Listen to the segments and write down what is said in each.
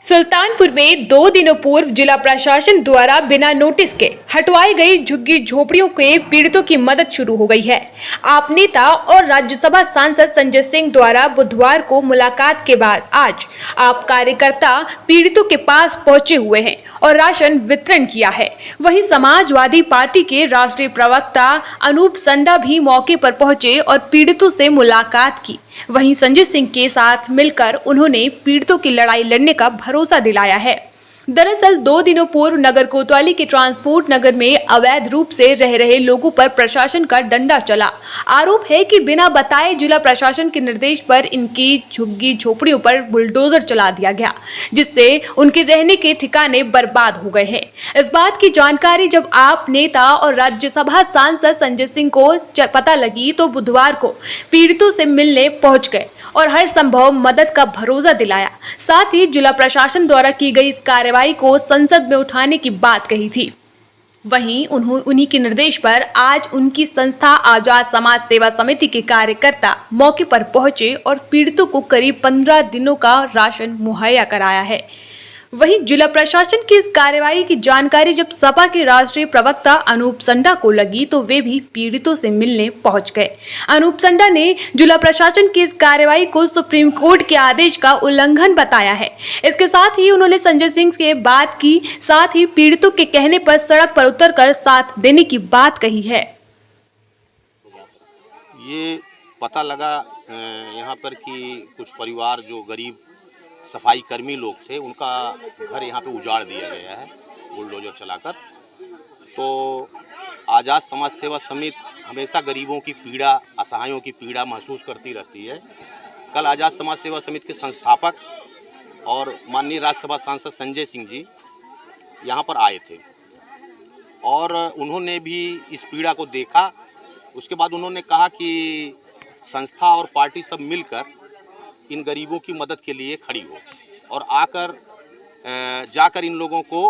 सुल्तानपुर में 2 दिनों पूर्व जिला प्रशासन द्वारा बिना नोटिस के हटवाई गई झुग्गी झोपड़ियों के पीड़ितों की मदद शुरू हो गई है। आप नेता और राज्यसभा सांसद संजय सिंह द्वारा बुधवार को मुलाकात के बाद आज आप कार्यकर्ता पीड़ितों के पास पहुंचे हुए हैं और राशन वितरण किया है। वहीं समाजवादी पार्टी के राष्ट्रीय प्रवक्ता अनूप संडा भी मौके पर पहुंचे और पीड़ितों से मुलाकात की। वहीं संजय सिंह के साथ मिलकर उन्होंने पीड़ितों की लड़ाई लड़ने का भरोसा दिलाया है। दरअसल 2 दिनों पूर्व नगर कोतवाली के ट्रांसपोर्ट नगर में अवैध रूप से रह रहे लोगों पर प्रशासन का डंडा चला। आरोप है कि बिना बताए जिला प्रशासन के निर्देश पर इनकी झुग्गी झोपड़ियों पर बुलडोजर चला दिया गया, जिससे उनके रहने के ठिकाने बर्बाद हो गए हैं। इस बात की जानकारी जब आप नेता और राज्यसभा सांसद संजय सिंह को पता लगी तो बुधवार को पीड़ितों से मिलने पहुंच गए और हर संभव मदद का भरोसा दिलाया। साथ ही जिला प्रशासन द्वारा की गई इस कार्रवाई को संसद में उठाने की बात कही थी। वहीं उन्हीं के निर्देश पर आज उनकी संस्था आजाद समाज सेवा समिति के कार्यकर्ता मौके पर पहुंचे और पीड़ितों को करीब 15 दिनों का राशन मुहैया कराया है। वहीं जिला प्रशासन की इस कार्रवाई की जानकारी जब सपा के राष्ट्रीय प्रवक्ता अनूप संडा को लगी तो वे भी पीड़ितों से मिलने पहुंच गए। अनूप संडा ने जिला प्रशासन की इस कार्रवाई को सुप्रीम कोर्ट के आदेश का उल्लंघन बताया है। इसके साथ ही उन्होंने संजय सिंह से बात की, साथ ही पीड़ितों के कहने पर सड़क पर उतरकर साथ देने की बात कही है। ये पता लगा यहाँ पर कि कुछ परिवार जो गरीब सफाई कर्मी लोग थे, उनका घर यहाँ पे उजाड़ दिया गया है बुलडोजर चलाकर। तो आज़ाद समाज सेवा समिति हमेशा गरीबों की पीड़ा, असहायों की पीड़ा महसूस करती रहती है। कल आज़ाद समाज सेवा समिति के संस्थापक और माननीय राज्यसभा सांसद संजय सिंह जी यहाँ पर आए थे और उन्होंने भी इस पीड़ा को देखा। उसके बाद उन्होंने कहा कि संस्था और पार्टी सब मिलकर इन गरीबों की मदद के लिए खड़ी हो और आकर जाकर इन लोगों को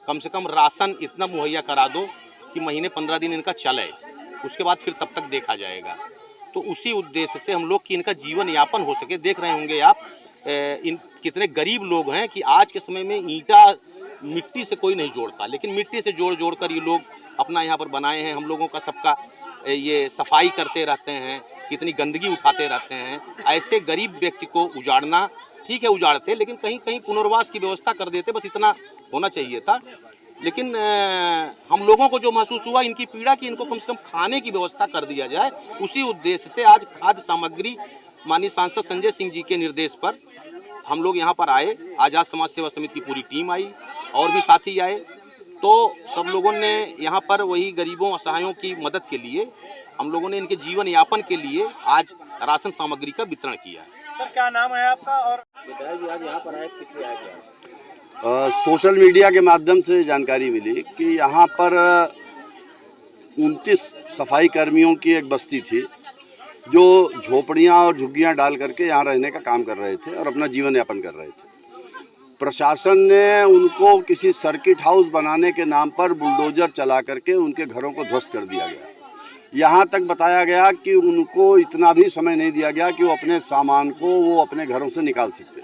कम से कम राशन इतना मुहैया करा दो कि महीने 15 दिन इनका चले, उसके बाद फिर तब तक देखा जाएगा। तो उसी उद्देश्य से हम लोग कि इनका जीवन यापन हो सके। देख रहे होंगे आप इन कितने गरीब लोग हैं कि आज के समय में ईंटा मिट्टी से कोई नहीं जोड़ता, लेकिन मिट्टी से जोड़ जोड़ कर ये लोग अपना यहाँ पर बनाए हैं। हम लोगों का सबका ये सफाई करते रहते हैं, कितनी गंदगी उठाते रहते हैं। ऐसे गरीब व्यक्ति को उजाड़ना ठीक है, उजाड़ते, लेकिन कहीं कहीं पुनर्वास की व्यवस्था कर देते, बस इतना होना चाहिए था। लेकिन हम लोगों को जो महसूस हुआ इनकी पीड़ा कि इनको कम से कम खाने की व्यवस्था कर दिया जाए, उसी उद्देश्य से आज खाद्य सामग्री माननीय सांसद संजय सिंह जी के निर्देश पर हम लोग यहाँ पर आए। आज़ाद समाज सेवा समिति की पूरी टीम आई और भी साथी आए। तो सब लोगों ने यहाँ पर वही गरीबों असहायों की मदद के लिए हम लोगों ने इनके जीवन यापन के लिए आज राशन सामग्री का वितरण किया। सर, क्या नाम है आपका और बताइए आज यहाँ पर आए, किस लिए आए थे? सोशल मीडिया के माध्यम से जानकारी मिली कि यहाँ पर 29 सफाई कर्मियों की एक बस्ती थी जो झोपड़ियाँ और झुग्गियाँ डाल करके यहाँ रहने का काम कर रहे थे और अपना जीवन यापन कर रहे थे। प्रशासन ने उनको किसी सर्किट हाउस बनाने के नाम पर बुलडोजर चला करके उनके घरों को ध्वस्त कर दिया गया। यहाँ तक बताया गया कि उनको इतना भी समय नहीं दिया गया कि वो अपने सामान को वो अपने घरों से निकाल सकते।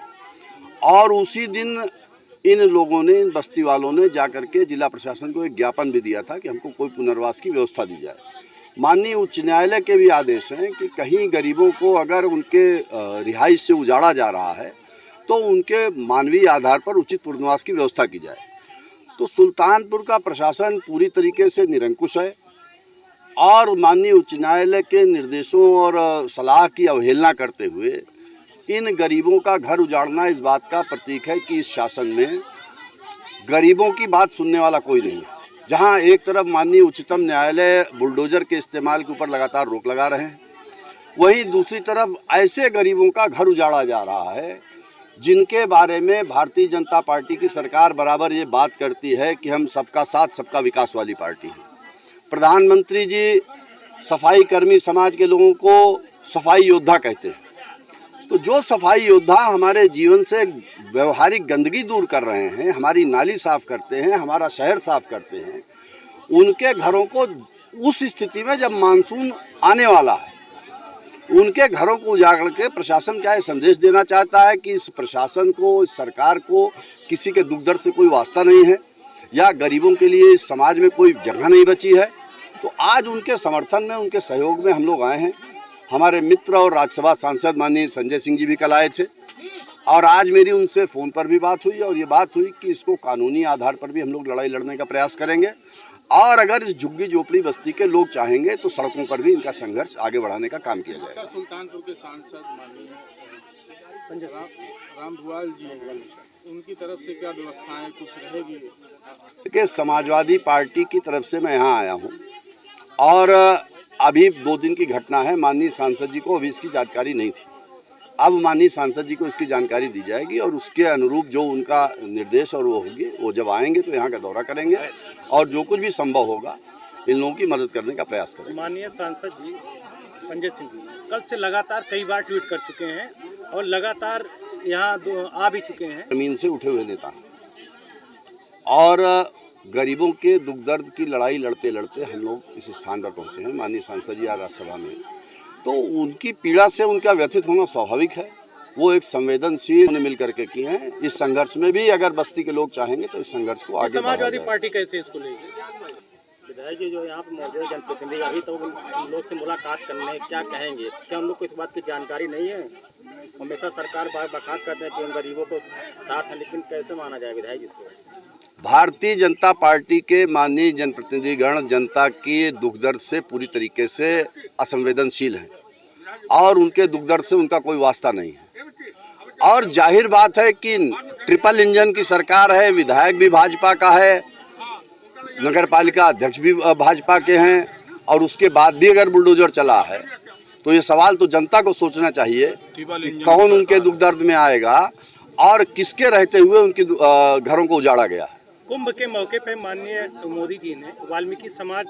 और उसी दिन इन लोगों ने, इन बस्ती वालों ने जाकर के जिला प्रशासन को एक ज्ञापन भी दिया था कि हमको कोई पुनर्वास की व्यवस्था दी जाए। माननीय उच्च न्यायालय के भी आदेश हैं कि कहीं गरीबों को अगर उनके रिहाइश से उजाड़ा जा रहा है तो उनके मानवीय आधार पर उचित पुनर्वास की व्यवस्था की जाए। तो सुल्तानपुर का प्रशासन पूरी तरीके से निरंकुश है और माननीय उच्च न्यायालय के निर्देशों और सलाह की अवहेलना करते हुए इन गरीबों का घर उजाड़ना इस बात का प्रतीक है कि इस शासन में गरीबों की बात सुनने वाला कोई नहीं है। जहां एक तरफ माननीय उच्चतम न्यायालय बुलडोजर के इस्तेमाल के ऊपर लगातार रोक लगा रहे हैं, वहीं दूसरी तरफ ऐसे गरीबों का घर उजाड़ा जा रहा है जिनके बारे में भारतीय जनता पार्टी की सरकार बराबर ये बात करती है कि हम सबका साथ सबका विकास वाली पार्टी है। प्रधानमंत्री जी सफाई कर्मी समाज के लोगों को सफाई योद्धा कहते हैं। तो जो सफाई योद्धा हमारे जीवन से व्यवहारिक गंदगी दूर कर रहे हैं, हमारी नाली साफ़ करते हैं, हमारा शहर साफ़ करते हैं, उनके घरों को उस स्थिति में जब मानसून आने वाला है उनके घरों को उजाड़ के प्रशासन क्या है संदेश देना चाहता है कि इस प्रशासन को, इस सरकार को किसी के दुख दर्द से कोई वास्ता नहीं है या गरीबों के लिए इस समाज में कोई जगह नहीं बची है। तो आज उनके समर्थन में, उनके सहयोग में हम लोग आए हैं। हमारे मित्र और राज्यसभा सांसद माननीय संजय सिंह जी भी कल आए थे और आज मेरी उनसे फ़ोन पर भी बात हुई और ये बात हुई कि इसको कानूनी आधार पर भी हम लोग लड़ाई लड़ने का प्रयास करेंगे और अगर इस झुग्गी झोपड़ी बस्ती के लोग चाहेंगे तो सड़कों पर भी इनका संघर्ष आगे बढ़ाने का काम किया जाएगा। सुल्तानपुर के सांसद माननीय राम भुआल जी, उनकी तरफ से क्या व्यवस्थाएं कुछ रहेगी? देखिए, समाजवादी पार्टी की तरफ से मैं यहाँ आया हूँ और अभी 2 दिन की घटना है। माननीय सांसद जी को अभी इसकी जानकारी नहीं थी। अब माननीय सांसद जी को इसकी जानकारी दी जाएगी और उसके अनुरूप जो उनका निर्देश और वो होगी, वो जब आएंगे तो यहाँ का दौरा करेंगे और जो कुछ भी संभव होगा इन लोगों की मदद करने का प्रयास करेंगे। माननीय सांसद जी संजय सिंह जी कल से लगातार कई बार ट्वीट कर चुके हैं और लगातार यहाँ आ भी चुके हैं। जमीन से उठे हुए नेता और गरीबों के दुख दर्द की लड़ाई लड़ते लड़ते हम लोग इस स्थान पर पहुँचे हैं। माननीय सांसद जी आज राज्यसभा में, तो उनकी पीड़ा से उनका व्यथित होना स्वाभाविक है। वो एक संवेदनशील ने मिल करके किए हैं। इस संघर्ष में भी अगर बस्ती के लोग चाहेंगे तो इस संघर्ष को आगे समाजवादी पार्टी कैसे इसको लेगी? विधायक जी जो यहाँ पर मौजूद जनप्रतिनिधि अभी तो उन लोग से मुलाकात करने क्या कहेंगे? क्या उन लोग को इस बात की जानकारी नहीं है? हमेशा सरकार बखात करते हैं कि उन गरीबों को साथ है, लेकिन कैसे माना जाए विधायक जी इसको? भारतीय जनता पार्टी के माननीय जनप्रतिनिधिगण जनता के दुख दर्द से पूरी तरीके से असंवेदनशील हैं और उनके दुख दर्द से उनका कोई वास्ता नहीं है। और जाहिर बात है कि ट्रिपल इंजन की सरकार है, विधायक भी भाजपा का है, नगर पालिका अध्यक्ष भी भाजपा के हैं और उसके बाद भी अगर बुलडोजर चला है तो ये सवाल तो जनता को सोचना चाहिए कि कौन उनके दुख दर्द में आएगा और किसके रहते हुए उनके घरों को उजाड़ा गया है। कुंभ के मौके पर माननीय मोदी जी ने वाल्मीकि समाज